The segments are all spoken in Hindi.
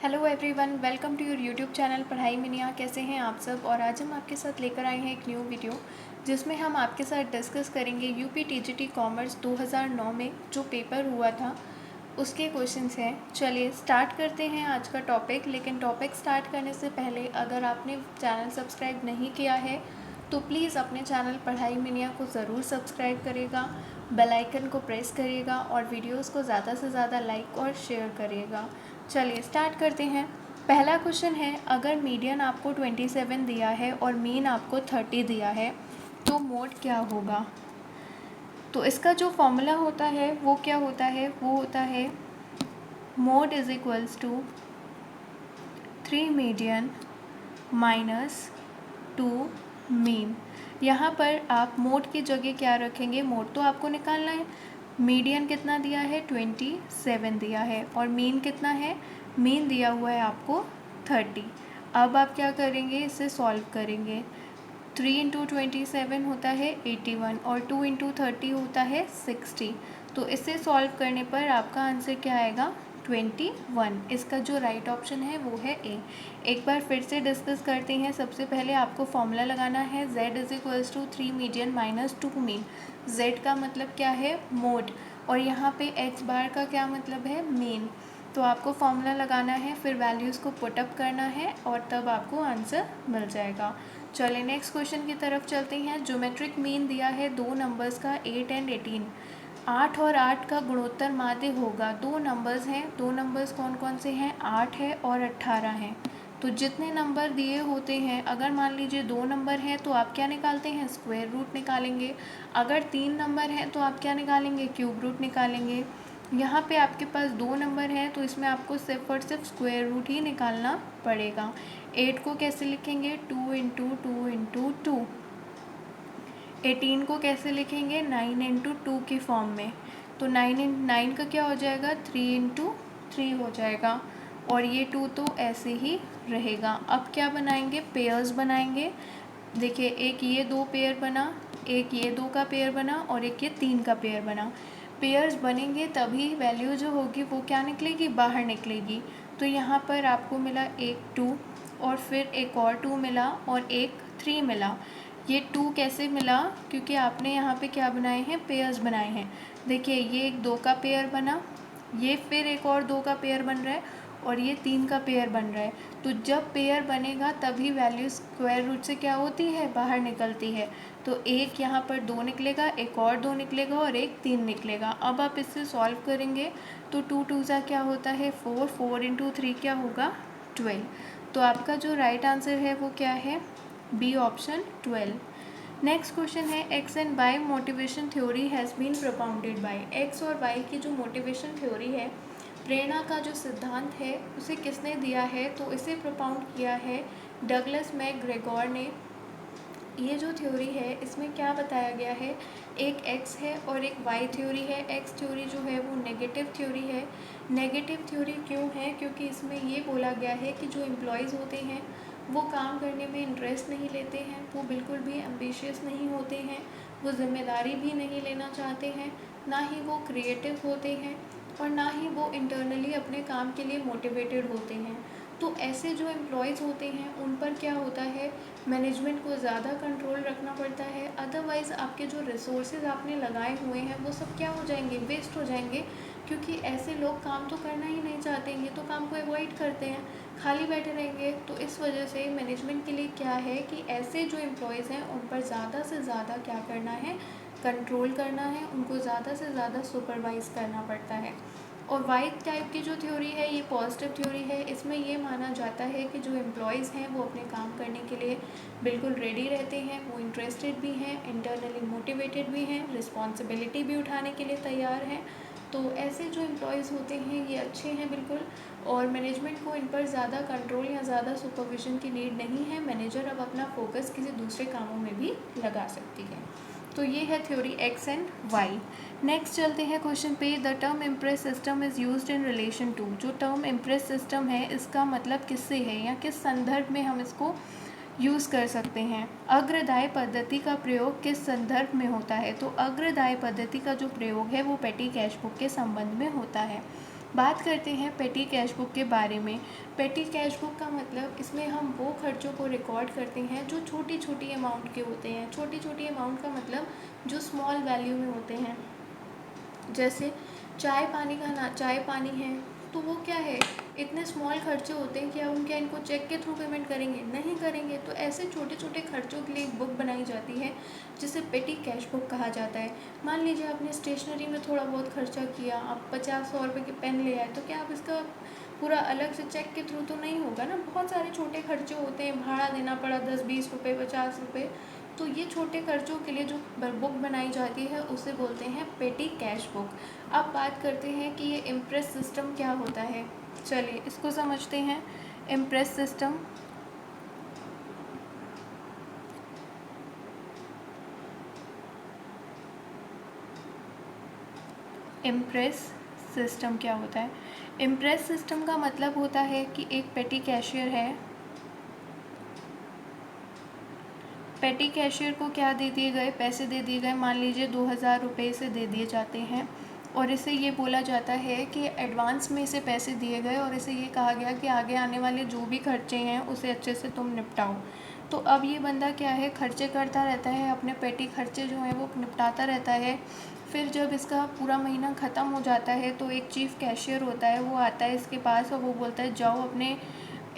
Hello everyone, welcome to your YouTube channel पढ़ाई मिनिया। कैसे हैं आप सब। और आज हम आपके साथ लेकर आए हैं एक न्यू वीडियो जिसमें हम आपके साथ डिस्कस करेंगे यूपी टीजीटी कॉमर्स 2009 में जो पेपर हुआ था उसके क्वेश्चंस हैं। चलिए स्टार्ट करते हैं आज का टॉपिक। लेकिन टॉपिक स्टार्ट करने से पहले अगर आपने चैनल सब्सक्राइब नहीं किया है तो प्लीज़ अपने चैनल पढ़ाई मिनिया को ज़रूर सब्सक्राइब करिएगा, बेल आइकन को प्रेस करिएगा और वीडियोस को ज़्यादा से ज़्यादा लाइक और शेयर करिएगा। चलिए स्टार्ट करते हैं। पहला क्वेश्चन है, अगर मीडियन आपको 27 दिया है और मीन आपको 30 दिया है तो मोड क्या होगा। तो इसका जो फॉर्मूला होता है वो क्या होता है, वो होता है mode is equals to 3 median minus 2 mean. यहाँ पर आप मोड की जगह क्या रखेंगे, मोड तो आपको निकालना है। मीडियन कितना दिया है, 27 दिया है और मीन कितना है, मीन दिया हुआ है आपको 30। अब आप क्या करेंगे, इसे सॉल्व करेंगे। 3 इंटू 27 होता है 81 और 2 इंटू 30 होता है 60। तो इसे सॉल्व करने पर आपका आंसर क्या आएगा, 21। इसका जो राइट ऑप्शन है वो है ए। एक बार फिर से डिस्कस करते हैं। सबसे पहले आपको फॉर्मूला लगाना है z is equals to 3 median minus 2 mean. z का मतलब क्या है, मोड, और यहाँ पे x बार का क्या मतलब है, मीन। तो आपको फॉर्मूला लगाना है, फिर वैल्यूज़ को पुटअप करना है और तब आपको आंसर मिल जाएगा। चलिए नेक्स्ट क्वेश्चन की तरफ चलते हैं। ज्योमेट्रिक मीन दिया है दो नंबर्स का 8 एंड 18। 8 और 8 का गुणोत्तर माध्य होगा। दो नंबर्स हैं, दो नंबर्स कौन कौन से हैं, 8 है और 18 है। तो जितने नंबर दिए होते हैं, अगर मान लीजिए 2 नंबर हैं तो आप क्या निकालते हैं, स्क्वायर रूट निकालेंगे। अगर 3 नंबर हैं तो आप क्या निकालेंगे, क्यूब रूट निकालेंगे। यहाँ पे आपके पास 2 नंबर हैं तो इसमें आपको सिर्फ और सिर्फ स्क्वायर रूट ही निकालना पड़ेगा। 8 को कैसे लिखेंगे, 2 इंटू 2 इंटू 2। 18 को कैसे लिखेंगे, 9 इंटू 2 की फॉर्म में। तो 9 का क्या हो जाएगा, 3 इंटू 3 हो जाएगा और ये 2 तो ऐसे ही रहेगा। अब क्या बनाएंगे, पेयर्स बनाएंगे। देखिए एक ये 2 पेयर बना, एक ये 2 का पेयर बना और एक ये 3 का पेयर बना। पेयर्स बनेंगे तभी वैल्यू जो होगी वो क्या निकलेगी, बाहर निकलेगी। तो यहाँ पर आपको मिला एक 2 और फिर एक और 2 मिला और एक 3 मिला। ये 2 कैसे मिला, क्योंकि आपने यहाँ पे क्या बनाए हैं, पेयर्स बनाए हैं। देखिए ये एक 2 का पेयर बना, ये फिर एक और 2 का पेयर बन रहा है और ये 3 का पेयर बन रहा है। तो जब पेयर बनेगा तभी वैल्यू स्क्वायर रूट से क्या होती है, बाहर निकलती है। तो एक यहाँ पर 2 निकलेगा, एक और 2 निकलेगा और एक 3 निकलेगा। अब आप इससे सॉल्व करेंगे तो 2 2 सा क्या होता है, 4, 4 इंटू 3 क्या होगा, 12। तो आपका जो राइट आंसर है वो क्या है, बी ऑप्शन 12। नेक्स्ट क्वेश्चन है, X and Y motivation theory has been propounded by. X और वाई की जो मोटिवेशन थ्योरी है, प्रेरणा का जो सिद्धांत है, उसे किसने दिया है, तो इसे propound किया है डगलस मैकग्रेगोर ने। ये जो थ्योरी है इसमें क्या बताया गया है, एक एक्स है और एक वाई थ्योरी है। एक्स थ्योरी जो है वो नेगेटिव थ्योरी है। नेगेटिव थ्योरी क्यों है, क्योंकि इसमें ये बोला गया है कि जो एम्प्लॉयज़ होते हैं वो काम करने में इंटरेस्ट नहीं लेते हैं, वो बिल्कुल भी एम्बिशियस नहीं होते हैं, वो जिम्मेदारी भी नहीं लेना चाहते हैं, ना ही वो क्रिएटिव होते हैं और ना ही वो इंटरनली अपने काम के लिए मोटिवेटेड होते हैं। तो ऐसे जो एम्प्लॉयज़ होते हैं उन पर क्या होता है, मैनेजमेंट को ज़्यादा कंट्रोल रखना पड़ता है। अदरवाइज़ आपके जो रिसोर्सेज आपने लगाए हुए हैं वो सब क्या हो जाएंगे, वेस्ट हो जाएंगे। क्योंकि ऐसे लोग काम तो करना ही नहीं चाहते, ये तो काम को अवॉइड करते हैं, खाली बैठे रहेंगे। तो इस वजह से मैनेजमेंट के लिए क्या है कि ऐसे जो एम्प्लॉयज़ हैं उन पर ज़्यादा से ज़्यादा क्या करना है, कंट्रोल करना है, उनको ज़्यादा से ज़्यादा सुपरवाइज़ करना पड़ता है। और वाई टाइप की जो थ्योरी है ये पॉजिटिव थ्योरी है। इसमें ये माना जाता है कि जो एम्प्लॉयज़ हैं वो अपने काम करने के लिए बिल्कुल रेडी रहते हैं, वो इंटरेस्टेड भी हैं, इंटरनली मोटिवेटेड भी हैं, रिस्पॉन्सिबिलिटी भी उठाने के लिए तैयार हैं। तो ऐसे जो एम्प्लॉयज़ होते हैं ये अच्छे हैं बिल्कुल, और मैनेजमेंट को इन पर ज़्यादा कंट्रोल या ज़्यादा सुपरविजन की नीड नहीं है। मैनेजर अब अपना फोकस किसी दूसरे कामों में भी लगा सकती है। तो ये है theory X and Y. Next चलते हैं क्वेश्चन पे। The term imprest system is used in relation to. जो टर्म इम्प्रेस सिस्टम है इसका मतलब किससे है या किस संदर्भ में हम इसको यूज़ कर सकते हैं। अग्रदाय पद्धति का प्रयोग किस संदर्भ में होता है, तो अग्रदाय पद्धति का जो प्रयोग है वो पेटी कैश बुक के संबंध में होता है। बात करते हैं पेटी कैश बुक के बारे में। पेटी कैश बुक का मतलब इसमें हम वो खर्चों को रिकॉर्ड करते हैं जो छोटी छोटी अमाउंट के होते हैं। छोटी छोटी अमाउंट का मतलब जो स्मॉल वैल्यू में होते हैं। जैसे चाय पानी है तो वो क्या है, इतने स्मॉल खर्चे होते हैं कि हम क्या इनको चेक के थ्रू पेमेंट करेंगे, नहीं करेंगे। तो ऐसे छोटे छोटे खर्चों के लिए एक बुक बनाई जाती है जिसे पेटी कैश बुक कहा जाता है। मान लीजिए आपने स्टेशनरी में थोड़ा बहुत खर्चा किया, आप 50-100 रुपये के पेन ले आए, तो क्या आप इसका पूरा अलग से चेक के थ्रू तो नहीं होगा ना। बहुत सारे छोटे खर्चे होते हैं, भाड़ा देना पड़ा 10-20 रुपये 50 रुपये, तो ये छोटे खर्चों के लिए जो बुक बनाई जाती है उसे बोलते हैं पेटी कैश बुक। अब बात करते हैं कि ये इम्प्रेस सिस्टम क्या होता है। चलिए इसको समझते हैं। इम्प्रेस सिस्टम, इम्प्रेस सिस्टम क्या होता है। इम्प्रेस सिस्टम का मतलब होता है कि एक पेटी कैशियर है, पेटी कैशियर को क्या दे दिए गए, पैसे दे दिए गए, मान लीजिए 2000 रुपये इसे दे दिए जाते हैं और इसे ये बोला जाता है कि एडवांस में इसे पैसे दिए गए और इसे ये कहा गया कि आगे आने वाले जो भी खर्चे हैं उसे अच्छे से तुम निपटाओ। तो अब ये बंदा क्या है, खर्चे करता रहता है, अपने पेटी खर्चे जो हैं वो निपटाता रहता है। फिर जब इसका पूरा महीना ख़त्म हो जाता है तो एक चीफ़ कैशियर होता है, वो आता है इसके पास और वो बोलता है जाओ अपने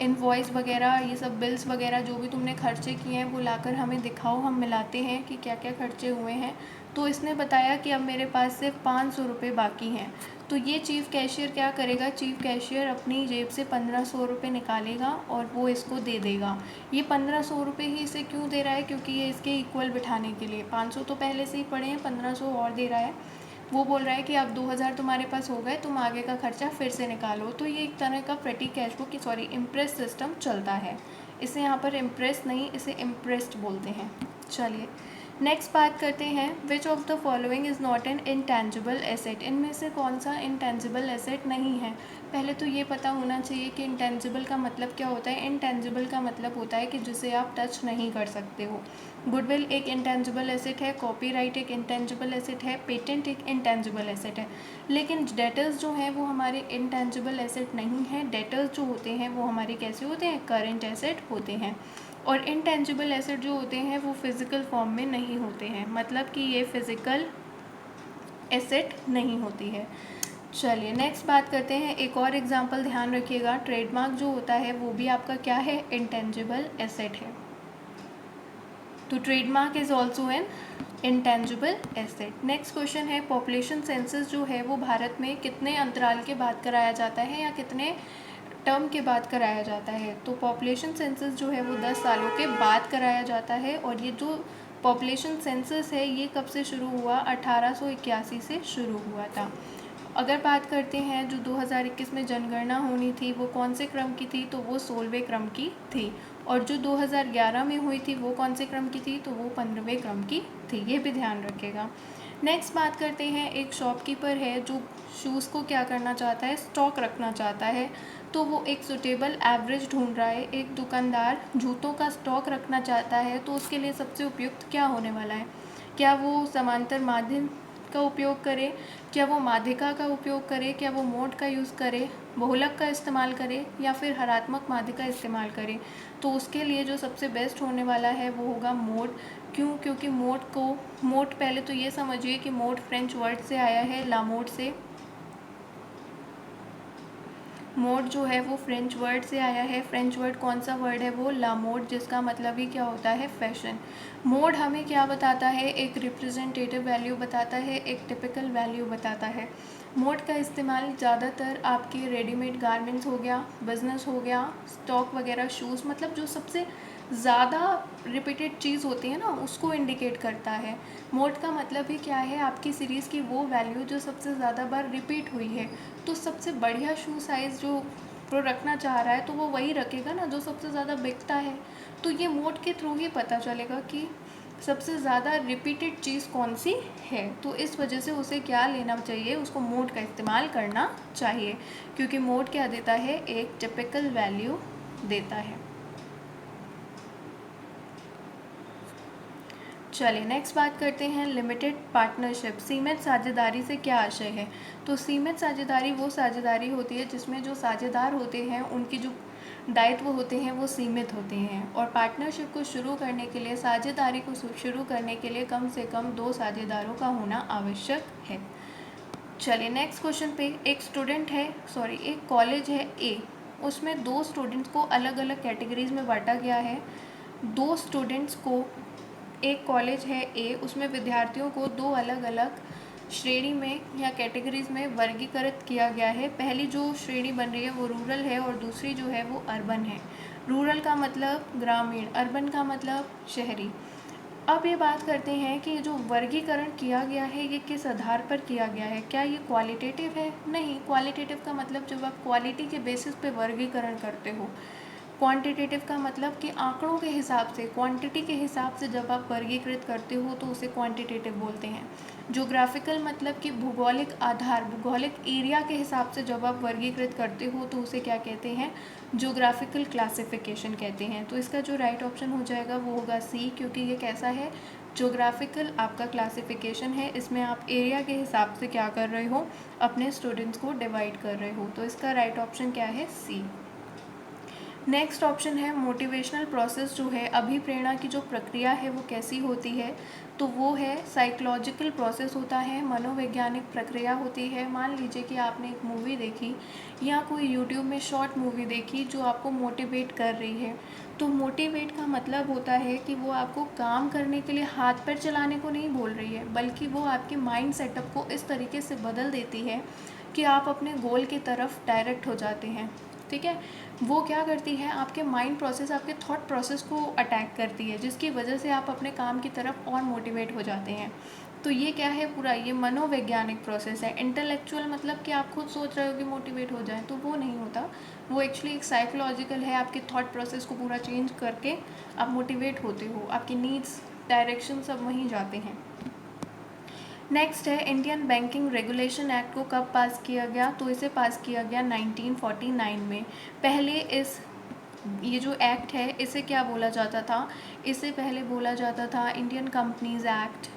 इनवॉइस वगैरह, ये सब बिल्स वगैरह जो भी तुमने खर्चे किए हैं वो लाकर हमें दिखाओ, हम मिलाते हैं कि क्या क्या खर्चे हुए हैं। तो इसने बताया कि अब मेरे पास सिर्फ 500 रुपये बाकी हैं। तो ये चीफ़ कैशियर क्या करेगा, चीफ़ कैशियर अपनी जेब से 1500 रुपये निकालेगा और वो इसको दे देगा। ये 1500 रुपये ही इसे क्यों दे रहा है, क्योंकि ये इसके इक्वल बिठाने के लिए, 500 तो पहले से ही पड़े हैं, 1500 और दे रहा है। वो बोल रहा है कि अब 2000 तुम्हारे पास हो गए, तुम आगे का खर्चा फिर से निकालो। तो ये एक तरह का पेटी कैश बुक इम्प्रेस सिस्टम चलता है। इसे यहाँ पर इम्प्रेस नहीं, इसे इम्प्रेस्ड बोलते हैं। चलिए नेक्स्ट बात करते हैं, which of the following is not an intangible asset. इनमें से कौन सा इंटेंजिबल एसेट नहीं है। पहले तो ये पता होना चाहिए कि इंटेंजिबल का मतलब क्या होता है। इंटेंजिबल का मतलब होता है कि जिसे आप टच नहीं कर सकते हो। गुडविल एक इंटेंजिबल एसेट है, कॉपीराइट एक इंटेंजिबल एसेट है, पेटेंट एक इंटेंजिबल एसेट है। लेकिन डेटर्स जो हैं वो हमारे इंटेंजिबल एसेट नहीं हैं। डेटर्स जो होते हैं वो हमारे कैसे होते हैं, करंट एसेट होते हैं। और इंटेंजिबल एसेट जो होते हैं वो फिज़िकल फॉर्म में नहीं होते हैं, मतलब कि ये फिज़िकल एसेट नहीं होती है। चलिए नेक्स्ट बात करते हैं, एक और एग्जांपल ध्यान रखिएगा। ट्रेडमार्क जो होता है वो भी आपका क्या है, इंटेंजिबल एसेट है। तो trademark is also an intangible asset. Next question है, पॉपुलेशन सेंसस जो है वो भारत में कितने अंतराल के बाद कराया जाता है या कितने टर्म के बाद कराया जाता है। तो पॉपुलेशन सेंसस जो है वो 10 सालों के बाद कराया जाता है। और ये जो पॉपुलेशन सेंसस है ये कब से शुरू हुआ, 1881 से शुरू हुआ था। अगर बात करते हैं जो 2021 में जनगणना होनी थी वो कौन से क्रम की थी, तो वो 16वें क्रम की थी। और जो 2011 में हुई थी वो कौन से क्रम की थी, तो वो 15वें क्रम की थी। ये भी ध्यान रखिएगा। नेक्स्ट बात करते हैं, एक शॉपकीपर है जो शूज़ को क्या करना चाहता है, स्टॉक रखना चाहता है। तो वो एक सुटेबल एवरेज ढूंढ रहा है। एक दुकानदार जूतों का स्टॉक रखना चाहता है, तो उसके लिए सबसे उपयुक्त क्या होने वाला है। क्या वो समांतर माध्यम का उपयोग करे, क्या वो माध्यिका का उपयोग करे, क्या वो मोड का यूज़ करे, बहुलक का इस्तेमाल करे या फिर हरात्मक माध्यिका इस्तेमाल करे। तो उसके लिए जो सबसे बेस्ट होने वाला है वो होगा मोड। क्यों, क्योंकि मोड पहले तो ये समझिए कि मोड फ्रेंच वर्ड से आया है, लामोड से। मोड जो है वो फ्रेंच वर्ड से आया है। फ्रेंच वर्ड कौन सा वर्ड है, वो लामोड, जिसका मतलब ही क्या होता है, फैशन। मोड हमें क्या बताता है, एक रिप्रेजेंटेटिव वैल्यू बताता है, एक टिपिकल वैल्यू बताता है। मोड का इस्तेमाल ज़्यादातर आपके रेडीमेड गारमेंट्स हो गया, बिजनेस हो गया, स्टॉक वगैरह, शूज़, मतलब जो सबसे ज़्यादा रिपीटेड चीज़ होती है ना उसको इंडिकेट करता है। मोड का मतलब ही क्या है, आपकी सीरीज़ की वो वैल्यू जो सबसे ज़्यादा बार रिपीट हुई है। तो सबसे बढ़िया शू साइज़ जो वो रखना चाह रहा है तो वो वही रखेगा ना जो सबसे ज़्यादा बिकता है। तो ये मोड के थ्रू ही पता चलेगा कि सबसे ज़्यादा रिपीटेड चीज़ कौन सी है। तो इस वजह से उसे क्या लेना चाहिए, उसको मोड का इस्तेमाल करना चाहिए, क्योंकि मोड क्या देता है, एक टिपिकल वैल्यू देता है। चलिए नेक्स्ट बात करते हैं लिमिटेड पार्टनरशिप। सीमित साझेदारी से क्या आशय है? तो सीमित साझेदारी वो साझेदारी होती है जिसमें जो साझेदार होते हैं उनकी जो दायित्व होते हैं वो सीमित होते हैं, और पार्टनरशिप को शुरू करने के लिए, साझेदारी को शुरू करने के लिए कम से कम 2 साझेदारों का होना आवश्यक है। चलिए नेक्स्ट क्वेश्चन पे, एक कॉलेज है ए, उसमें 2 स्टूडेंट्स को अलग अलग कैटेगरीज में बांटा गया है। 2 स्टूडेंट्स को, एक कॉलेज है ए, उसमें विद्यार्थियों को 2 अलग अलग श्रेणी में या कैटेगरीज में वर्गीकृत किया गया है। पहली जो श्रेणी बन रही है वो रूरल है और दूसरी जो है वो अर्बन है। रूरल का मतलब ग्रामीण, अर्बन का मतलब शहरी। अब ये बात करते हैं कि जो वर्गीकरण किया गया है ये किस आधार पर किया गया है? क्या ये क्वालिटेटिव है? नहीं, क्वालिटेटिव का मतलब जब आप क्वालिटी के बेसिस पे वर्गीकरण करते हो। क्वांटिटेटिव का मतलब कि आंकड़ों के हिसाब से, क्वांटिटी के हिसाब से जब आप वर्गीकृत करते हो तो उसे क्वांटिटेटिव बोलते हैं। ज्योग्राफिकल मतलब कि भूगोलिक आधार, भूगोलिक एरिया के हिसाब से जब आप वर्गीकृत करते हो तो उसे क्या कहते हैं? ज्योग्राफिकल क्लासिफिकेशन कहते हैं। तो इसका जो राइट ऑप्शन हो जाएगा वो होगा सी, क्योंकि ये कैसा है? ज्योग्राफिकल आपका क्लासिफिकेशन है। इसमें आप एरिया के हिसाब से क्या कर रहे हो? अपने स्टूडेंट्स को डिवाइड कर रहे हो। तो इसका राइट ऑप्शन क्या है? सी। नेक्स्ट ऑप्शन है मोटिवेशनल प्रोसेस जो है, अभिप्रेरणा की जो प्रक्रिया है वो कैसी होती है? तो वो है साइकोलॉजिकल प्रोसेस होता है, मनोवैज्ञानिक प्रक्रिया होती है। मान लीजिए कि आपने एक मूवी देखी या कोई यूट्यूब में शॉर्ट मूवी देखी जो आपको मोटिवेट कर रही है, तो मोटिवेट का मतलब होता है कि वो आपको काम करने के लिए हाथ पैर चलाने को नहीं बोल रही है, बल्कि वो आपके माइंड सेटअप को इस तरीके से बदल देती है कि आप अपने गोल की तरफ डायरेक्ट हो जाते हैं। ठीक है, वो क्या करती है? आपके माइंड प्रोसेस, आपके थॉट प्रोसेस को अटैक करती है, जिसकी वजह से आप अपने काम की तरफ और मोटिवेट हो जाते हैं। तो ये क्या है? पूरा ये मनोवैज्ञानिक प्रोसेस है। इंटेलेक्चुअल मतलब कि आप खुद सोच रहे हो कि मोटिवेट हो जाए, तो वो नहीं होता। वो एक्चुअली एक साइकोलॉजिकल है, आपके थॉट प्रोसेस को पूरा चेंज करके आप मोटिवेट होते हो, आपकी नीड्स, डायरेक्शन सब वहीं जाते हैं। नेक्स्ट है इंडियन बैंकिंग रेगुलेशन एक्ट को कब पास किया गया? तो इसे पास किया गया 1949 में। पहले ये जो एक्ट है इसे क्या बोला जाता था? इसे पहले बोला जाता था इंडियन कंपनीज एक्ट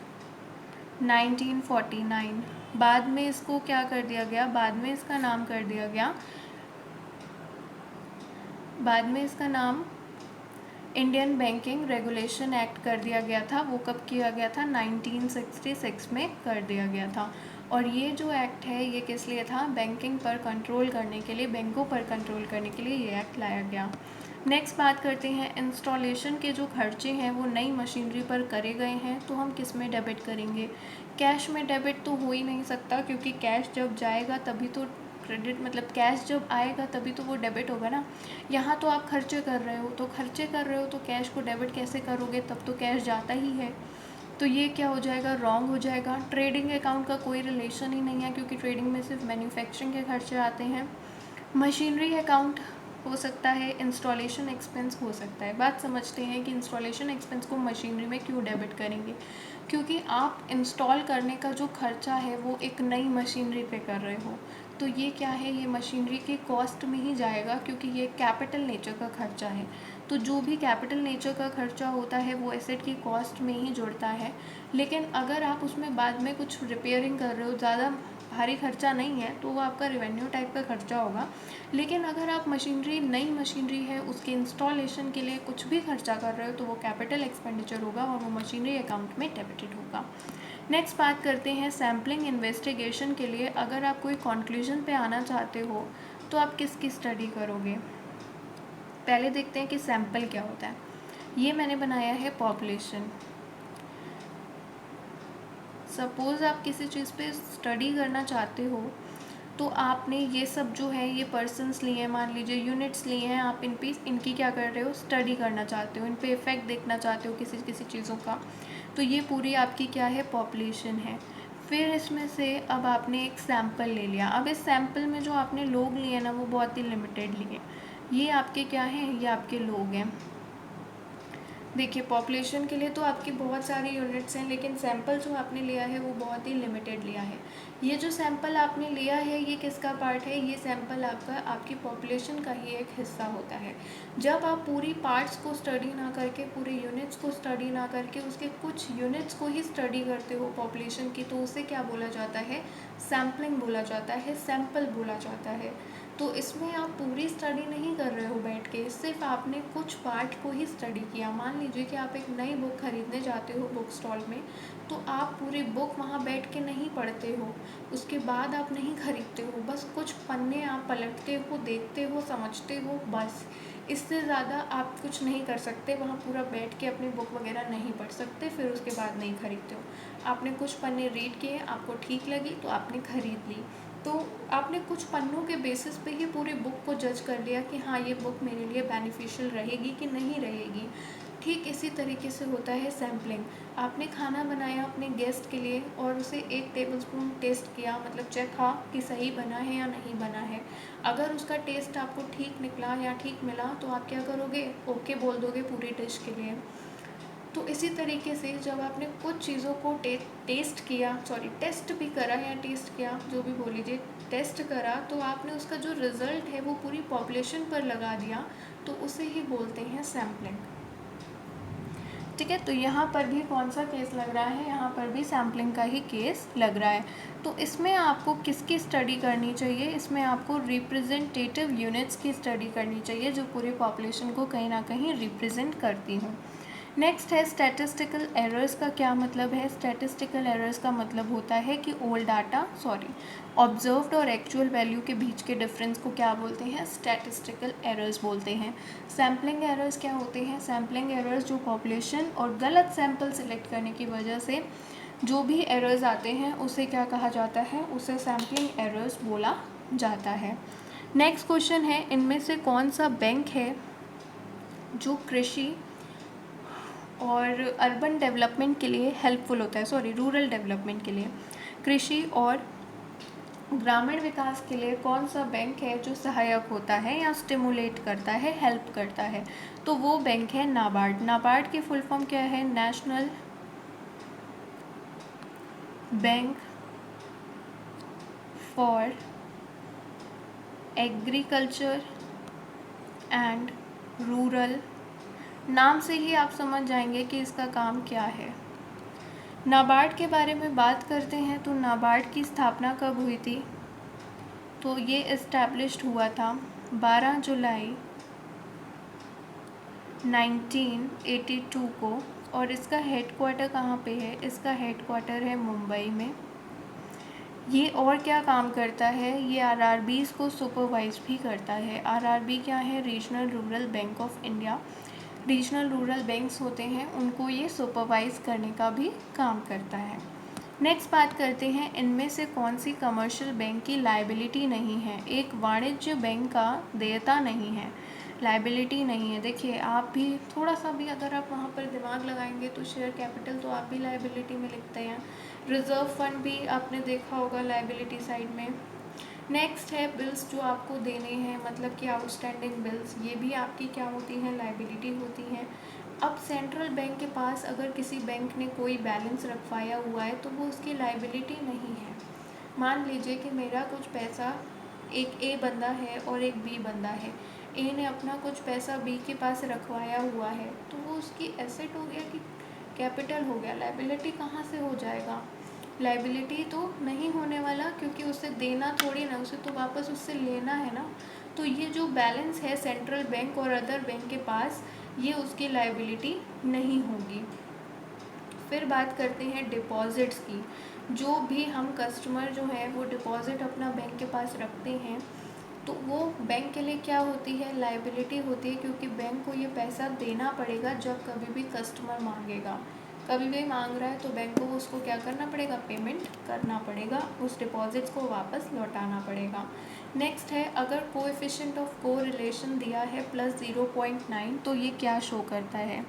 1949। बाद में इसको क्या कर दिया गया? बाद में इसका नाम कर दिया गया, बाद में इसका नाम इंडियन बैंकिंग रेगुलेशन एक्ट कर दिया गया था। वो कब किया गया था? 1966 में कर दिया गया था। और ये जो एक्ट है ये किस लिए था? बैंकिंग पर कंट्रोल करने के लिए, बैंकों पर कंट्रोल करने के लिए ये एक्ट लाया गया। नेक्स्ट बात करते हैं इंस्टॉलेशन के जो खर्चे हैं वो नई मशीनरी पर करे गए हैं, तो हम किस में डेबिट करेंगे? कैश में डेबिट तो हो ही नहीं सकता, क्योंकि कैश जब जाएगा तभी तो क्रेडिट, मतलब कैश जब आएगा तभी तो वो डेबिट होगा ना। यहाँ तो आप खर्चे कर रहे हो, तो खर्चे कर रहे हो तो कैश को डेबिट कैसे करोगे? तब तो कैश जाता ही है। तो ये क्या हो जाएगा? रॉन्ग हो जाएगा। ट्रेडिंग अकाउंट का कोई रिलेशन ही नहीं है, क्योंकि ट्रेडिंग में सिर्फ मैन्युफैक्चरिंग के खर्चे आते हैं। मशीनरी अकाउंट हो सकता है, इंस्टॉलेशन एक्सपेंस हो सकता है। बात समझते हैं कि इंस्टॉलेशन एक्सपेंस को मशीनरी में क्यों डेबिट करेंगे? क्योंकि आप इंस्टॉल करने का जो खर्चा है वो एक नई मशीनरी पे कर रहे हो, तो ये क्या है? ये मशीनरी के कॉस्ट में ही जाएगा, क्योंकि ये कैपिटल नेचर का खर्चा है। तो जो भी कैपिटल नेचर का खर्चा होता है वो एसेट की कॉस्ट में ही जुड़ता है। लेकिन अगर आप उसमें बाद में कुछ रिपेयरिंग कर रहे हो, ज़्यादा भारी खर्चा नहीं है, तो वो आपका रेवेन्यू टाइप का खर्चा होगा। लेकिन अगर आप मशीनरी, नई मशीनरी है, उसके इंस्टॉलेशन के लिए कुछ भी खर्चा कर रहे हो तो वो कैपिटल एक्सपेंडिचर होगा और वो मशीनरी अकाउंट में डेबिटेड होगा। नेक्स्ट बात करते हैं सैम्पलिंग इन्वेस्टिगेशन के लिए अगर आप कोई कंक्लूजन पे आना चाहते हो तो आप किसकी स्टडी करोगे? पहले देखते हैं कि सैम्पल क्या होता है। ये मैंने बनाया है पॉपुलेशन। सपोज़ आप किसी चीज़ पे स्टडी करना चाहते हो तो आपने ये सब जो है ये पर्सन्स लिए हैं, मान लीजिए यूनिट्स लिए हैं, आप इनकी क्या कर रहे हो? स्टडी करना चाहते हो, इन पे इफ़ेक्ट देखना चाहते हो किसी किसी चीज़ों का। तो ये पूरी आपकी क्या है? पॉपुलेशन है। फिर इसमें से अब आपने एक सैम्पल ले लिया। अब इस सैम्पल में जो आपने लोग लिए ना वो बहुत ही लिमिटेड लिए। ये आपके क्या हैं? ये आपके लोग हैं। देखिए पॉपुलेशन के लिए तो आपकी बहुत सारी यूनिट्स हैं, लेकिन सैंपल जो आपने लिया है वो बहुत ही लिमिटेड लिया है। ये जो सैंपल आपने लिया है ये किसका पार्ट है? ये सैंपल आपकी पॉपुलेशन का ही एक हिस्सा होता है। जब आप पूरी पार्ट्स को स्टडी ना करके, पूरे यूनिट्स को स्टडी ना करके, उसके कुछ यूनिट्स को ही स्टडी करते हो पॉपुलेशन की, तो उसे क्या बोला जाता है? सैम्पलिंग बोला जाता है, सैंपल बोला जाता है। तो इसमें आप पूरी स्टडी नहीं कर रहे हो बैठ के, सिर्फ आपने कुछ पार्ट को ही स्टडी किया। मान लीजिए कि आप एक नई बुक खरीदने जाते हो बुक स्टॉल में, तो आप पूरी बुक वहाँ बैठ के नहीं पढ़ते हो, उसके बाद आप नहीं खरीदते हो, बस कुछ पन्ने आप पलटते हो, देखते हो, समझते हो, बस। इससे ज़्यादा आप कुछ नहीं कर सकते, वहाँ पूरा बैठ के अपनी बुक वगैरह नहीं पढ़ सकते, फिर उसके बाद नहीं खरीदते हो। आपने कुछ पन्ने रीड किए, आपको ठीक लगी तो आपने खरीद ली, तो आपने कुछ पन्नों के बेसिस पे ही पूरी बुक को जज कर लिया कि हाँ ये बुक मेरे लिए बेनिफिशियल रहेगी कि नहीं रहेगी। ठीक इसी तरीके से होता है सैम्पलिंग। आपने खाना बनाया अपने गेस्ट के लिए और उसे 1 टेबलस्पून टेस्ट किया, मतलब चखा कि सही बना है या नहीं बना है। अगर उसका टेस्ट आपको ठीक निकला या ठीक मिला तो आप क्या करोगे? ओके बोल दोगे पूरी डिश के लिए। तो इसी तरीके से जब आपने कुछ चीज़ों को टेस्ट भी करा या टेस्ट किया, जो भी बोल लीजिए, टेस्ट करा, तो आपने उसका जो रिज़ल्ट है वो पूरी पॉपुलेशन पर लगा दिया, तो उसे ही बोलते हैं सैम्पलिंग। ठीक है, तो यहाँ पर भी कौन सा केस लग रहा है? यहाँ पर भी सैम्पलिंग का ही केस लग रहा है। तो इसमें आपको किसकी स्टडी करनी चाहिए? इसमें आपको रिप्रेजेंटेटिव यूनिट्स की स्टडी करनी चाहिए, जो पूरी पॉपुलेशन को कहीं ना कहीं रिप्रेजेंट करती हूँ। नेक्स्ट है स्टैटिस्टिकल एरर्स का क्या मतलब है? स्टैटिस्टिकल एरर्स का मतलब होता है कि ऑब्जर्व्ड और एक्चुअल वैल्यू के बीच के डिफरेंस को क्या बोलते हैं? स्टैटिस्टिकल एरर्स बोलते हैं। सैम्पलिंग एरर्स क्या होते हैं? सैम्पलिंग एरर्स जो पॉपुलेशन और गलत सैंपल सेलेक्ट करने की वजह से जो भी एरर्स आते हैं उसे क्या कहा जाता है? उसे सैम्पलिंग एरर्स बोला जाता है। नेक्स्ट क्वेश्चन है, इनमें से कौन सा बैंक है जो कृषि और अर्बन डेवलपमेंट के लिए हेल्पफुल होता है? रूरल डेवलपमेंट के लिए, कृषि और ग्रामीण विकास के लिए कौन सा बैंक है जो सहायक होता है या स्टिमुलेट करता है, हेल्प करता है? तो वो बैंक है नाबार्ड। नाबार्ड की फुल फॉर्म क्या है? National bank for agriculture and rural. नाम से ही आप समझ जाएंगे कि इसका काम क्या है। नाबार्ड के बारे में बात करते हैं तो नाबार्ड की स्थापना कब हुई थी? तो ये इस्टेब्लिश्ड हुआ था 12 जुलाई 1982 को, और इसका हेडक्वार्टर कहाँ पे है? इसका हेडक्वार्टर है मुंबई में। ये और क्या काम करता है? ये आरआरबीज़ को सुपरवाइज भी करता है। आरआरबी क्या है? Regional rural bank of India. Regional rural banks होते हैं, उनको ये सुपरवाइज करने का भी काम करता है। नेक्स्ट बात करते हैं, इनमें से कौन सी कमर्शियल बैंक की लायबिलिटी नहीं है? एक वाणिज्य बैंक का देयता नहीं है, लायबिलिटी नहीं है। देखिए आप भी थोड़ा सा भी अगर आप वहाँ पर दिमाग लगाएंगे तो शेयर कैपिटल तो आप भी लायबिलिटी में लिखते हैं, रिजर्व फंड भी आपने देखा होगा लायबिलिटी साइड में। नेक्स्ट है बिल्स जो आपको देने हैं, मतलब कि आउटस्टैंडिंग बिल्स, ये भी आपकी क्या होती हैं? लायबिलिटी होती हैं। अब सेंट्रल बैंक के पास अगर किसी बैंक ने कोई बैलेंस रखवाया हुआ है तो वो उसकी लायबिलिटी नहीं है। मान लीजिए कि मेरा कुछ पैसा, एक ए बंदा है और एक बी बंदा है, ए ने अपना कुछ पैसा बी के पास रखवाया हुआ है, तो वो उसकी एसेट हो गया कि कैपिटल हो गया? लायबिलिटी कहाँ से हो जाएगा? लायबिलिटी तो नहीं होने वाला, क्योंकि उसे देना थोड़ी ना, उसे तो वापस उससे लेना है ना। तो ये जो बैलेंस है सेंट्रल बैंक और अदर बैंक के पास, ये उसकी लायबिलिटी नहीं होगी। फिर बात करते हैं डिपॉजिट्स की। जो भी हम कस्टमर जो है वो डिपॉजिट अपना बैंक के पास रखते हैं, तो वो बैंक के लिए क्या होती है? लायबिलिटी होती है, क्योंकि बैंक को ये पैसा देना पड़ेगा जब कभी भी कस्टमर मांगेगा। कभी भी मांग रहा है तो बैंक को उसको क्या करना पड़ेगा? पेमेंट करना पड़ेगा, उस डिपॉजिट्स को वापस लौटाना पड़ेगा। नेक्स्ट है, अगर कोएफिशिएंट ऑफ कोरिलेशन दिया है +0.9, तो ये क्या शो करता है?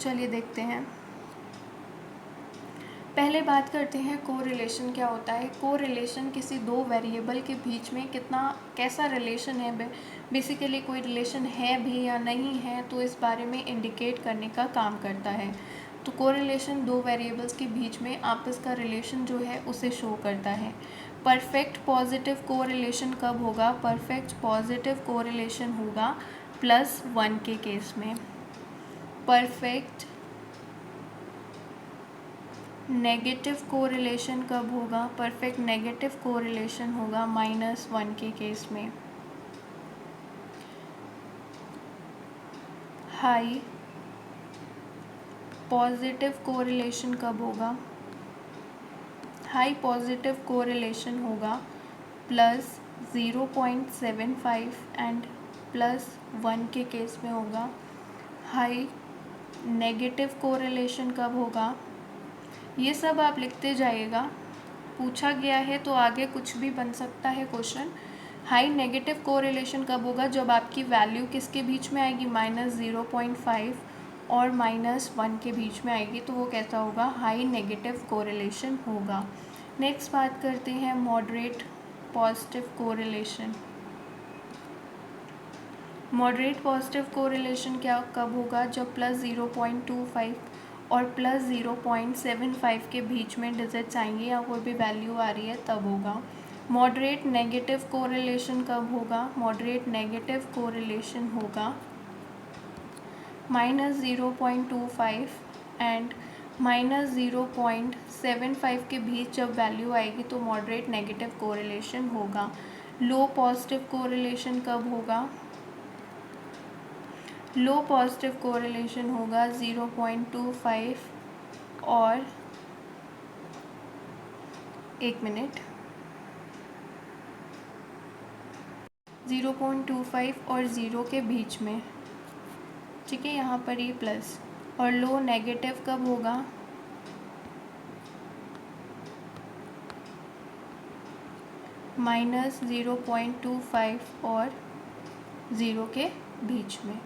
चलिए देखते हैं। पहले बात करते हैं कोरिलेशन क्या होता है। कोरिलेशन किसी दो वेरिएबल के बीच में कैसा रिलेशन है, बेसिकली कोई रिलेशन है भी या नहीं है, तो इस बारे में इंडिकेट करने का काम करता है। तो कोरिलेशन दो वेरिएबल्स के बीच में आपस का रिलेशन जो है उसे शो करता है। परफेक्ट पॉजिटिव कोरिलेशन कब होगा? परफेक्ट पॉजिटिव कोरिलेशन होगा +1 के केस में। परफेक्ट नेगेटिव कोरिलेशन कब होगा? परफेक्ट नेगेटिव कोरिलेशन होगा -1 के केस में। हाई पॉजिटिव कोरिलेशन कब होगा? हाई पॉजिटिव कोरिलेशन होगा +0.75 एंड +1 के केस में होगा। हाई नेगेटिव कोरिलेशन कब होगा? ये सब आप लिखते जाइएगा, पूछा गया है तो आगे कुछ भी बन सकता है क्वेश्चन। हाई नेगेटिव कोरिलेशन कब होगा? जब आपकी वैल्यू किसके बीच में आएगी? -0.5 और -1 के बीच में आएगी, तो वो कैसा होगा? हाई नेगेटिव कोरिलेशन होगा। नेक्स्ट बात करते हैं moderate positive correlation. Moderate positive correlation कब होगा? जब +0.25 और +0.75 के बीच में डिजिट्स आएंगे या कोई भी वैल्यू आ रही है तब होगा। मॉडरेट नेगेटिव कोरिलेशन कब होगा? मॉडरेट नेगेटिव कोरिलेशन होगा -0.25 एंड -0.75 के बीच जब वैल्यू आएगी तो मॉडरेट नेगेटिव कोरिलेशन होगा। लो पॉजिटिव कोरिलेशन कब होगा? लो पॉजिटिव कोरिलेशन होगा 0.25 और 0.25 और 0 के बीच में, ठीक है, यहाँ पर ये प्लस। और लो नेगेटिव कब होगा? -0.25 और 0 के बीच में।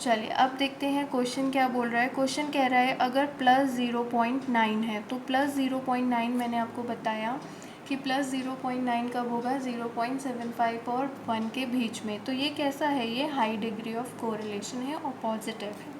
चलिए अब देखते हैं क्वेश्चन क्या बोल रहा है। क्वेश्चन कह रहा है अगर +0.9 है, तो +0.9 मैंने आपको बताया कि +0.9 कब होगा? 0.75 और 1 के बीच में। तो ये कैसा है? ये हाई डिग्री ऑफ कोरिलेशन है और पॉजिटिव है।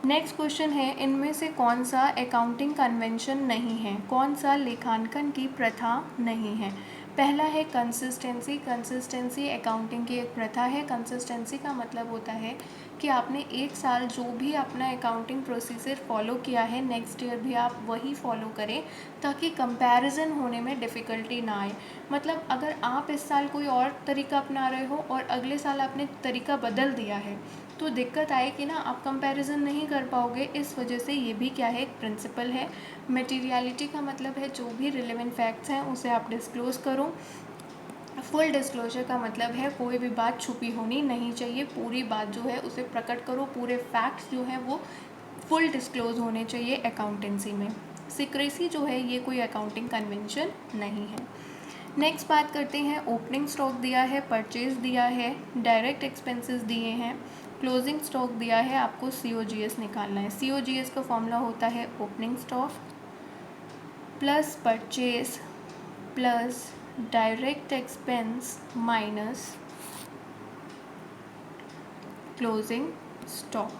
नेक्स्ट क्वेश्चन है इनमें से कौन सा अकाउंटिंग कन्वेंशन नहीं है? कौन सा लेखांकन की प्रथा नहीं है? पहला है कंसिस्टेंसी। कंसिस्टेंसी अकाउंटिंग की एक प्रथा है। कंसिस्टेंसी का मतलब होता है कि आपने एक साल जो भी अपना अकाउंटिंग प्रोसीजर फॉलो किया है नेक्स्ट ईयर भी आप वही फॉलो करें, ताकि कंपैरिजन होने में डिफ़िकल्टी ना आए। मतलब अगर आप इस साल कोई और तरीका अपना रहे हो और अगले साल आपने तरीका बदल दिया है तो दिक्कत आए कि ना, आप कंपैरिजन नहीं कर पाओगे। इस वजह से ये भी क्या है? एक प्रिंसिपल है। मटेरियलिटी का मतलब है जो भी रिलेवेंट फैक्ट्स हैं उसे आप डिस्क्लोज़ करो। फुल डिस्क्लोजर का मतलब है कोई भी बात छुपी होनी नहीं चाहिए, पूरी बात जो है उसे प्रकट करो, पूरे फैक्ट्स जो हैं वो फुल डिस्क्लोज होने चाहिए अकाउंटेंसी में। सीक्रेसी जो है ये कोई अकाउंटिंग कन्वेंशन नहीं है। नेक्स्ट बात करते हैं ओपनिंग स्टॉक दिया है, परचेज दिया है, डायरेक्ट एक्सपेंसेस दिए हैं, क्लोजिंग स्टॉक दिया है, आपको COGS निकालना है। COGS का फॉर्मूला होता है opening stock plus purchase plus direct expense minus closing stock.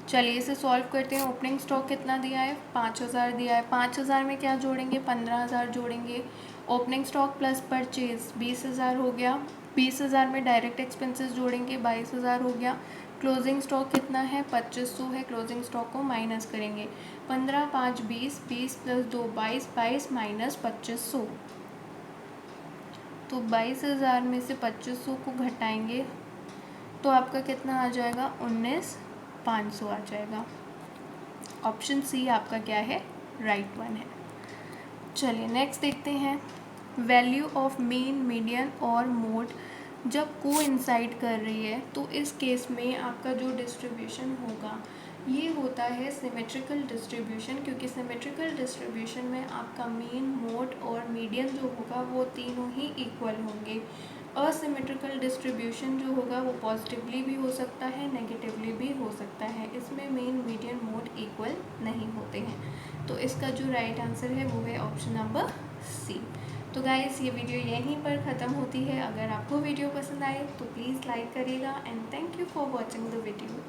चलिए इसे सॉल्व करते हैं। ओपनिंग स्टॉक कितना दिया है? 5000 दिया है। 5000 में क्या जोड़ेंगे? 15000 जोड़ेंगे। ओपनिंग स्टॉक प्लस परचेज 20000 हो गया। 20000 में डायरेक्ट एक्सपेंसेस जोड़ेंगे 22000 हो गया। क्लोजिंग स्टॉक कितना है? 2500 है। क्लोजिंग स्टॉक को माइनस करेंगे। 15 5 20, 20 + 2 22, 22 माइनस 2500, तो 22000 में से 2500 को घटाएंगे तो आपका कितना आ जाएगा? 19500 आ जाएगा। ऑप्शन सी आपका क्या है? राइट वन है। चलिए नेक्स्ट देखते हैं। वैल्यू ऑफ मीन, मीडियन और मोड जब कोइंसाइड कर रही है तो इस केस में आपका जो डिस्ट्रीब्यूशन होगा ये होता है सिमेट्रिकल डिस्ट्रीब्यूशन, क्योंकि सिमेट्रिकल डिस्ट्रीब्यूशन में आपका मीन, मोड और मीडियन जो होगा वो तीनों ही इक्वल होंगे। असिमेट्रिकल डिस्ट्रीब्यूशन जो होगा वो पॉजिटिवली भी हो सकता है, नेगेटिवली भी हो सकता है। इसमें मीन, मीडियन, मोड इक्वल नहीं होते हैं। तो इसका जो राइट आंसर है वो है ऑप्शन नंबर सी। तो गाइस ये वीडियो यहीं पर ख़त्म होती है। अगर आपको वीडियो पसंद आए तो प्लीज़ लाइक करिएगा and thank you for watching the video.